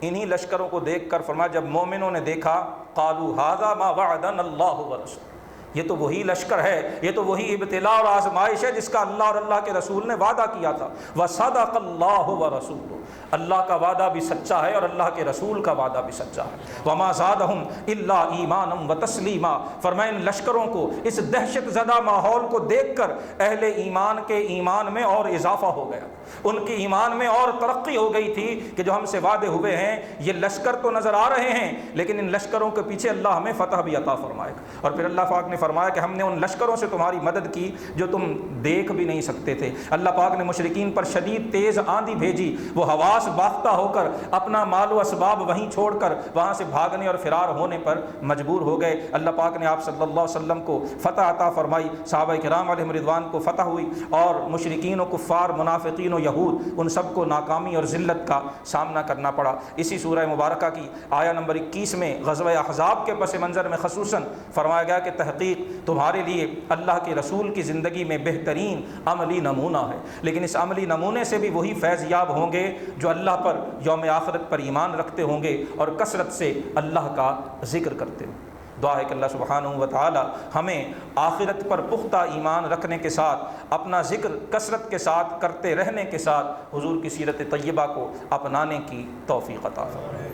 انہی لشکروں کو دیکھ کر فرمایا جب مومنوں نے دیکھا قالوا ھذا ما وعدنا اللہ ورسولہ، یہ تو وہی لشکر ہے، یہ تو وہی ابتلاء اور آزمائش ہے جس کا اللہ اور اللہ کے رسول نے وعدہ کیا تھا۔ وصدق اللہ ورسولہ، اللہ کا وعدہ بھی سچا ہے اور اللہ کے رسول کا وعدہ بھی سچا ہے۔ وما زادہم الا ایمانا وتسلیما، فرمایا ان لشکروں کو اس دہشت زدہ ماحول کو دیکھ کر اہل ایمان کے ایمان میں اور اضافہ ہو گیا، ان کے ایمان میں اور ترقی ہو گئی تھی کہ جو ہم سے وعدے ہوئے ہیں یہ لشکر تو نظر آ رہے ہیں لیکن ان لشکروں کے پیچھے اللہ ہمیں فتح بھی عطا فرمائے گا۔ اور پھر اللہ پاک نے نے فرمایا کہ ہم نے ان لشکروں سے تمہاری مدد کی جو تم دیکھ بھی نہیں سکتے تھے۔ اللہ پاک نے مشرکین پر شدید تیز آندھی بھیجی، وہ حواس باختہ ہو کر اپنا مال و اسباب وہیں چھوڑ کر وہاں سے بھاگنے اور فرار ہونے پر مجبور ہو گئے۔ اللہ پاک نے آپ صلی اللہ علیہ وسلم کو فتح عطا فرمائی، صحابہ کرام علیہم رضوان کو فتح ہوئی، اور مشرکین و کفار، منافقین و یہود، ان سب کو ناکامی اور ذلت کا سامنا کرنا پڑا۔ اسی سورہ مبارکہ کی آیہ نمبر 21 میں غزوہ احزاب کے پس منظر میں خصوصاً فرمایا گیا کہ تحقیق تمہارے لیے اللہ کے رسول کی زندگی میں بہترین عملی نمونہ ہے، لیکن اس عملی نمونے سے بھی وہی فیض یاب ہوں گے جو اللہ پر، یوم آخرت پر ایمان رکھتے ہوں گے اور کثرت سے اللہ کا ذکر کرتے ہوں۔ دعا ہے کہ اللہ سبحانہ و تعالی ہمیں آخرت پر پختہ ایمان رکھنے کے ساتھ، اپنا ذکر کثرت کے ساتھ کرتے رہنے کے ساتھ حضور کی سیرت طیبہ کو اپنانے کی توفیق عطا فرمائے۔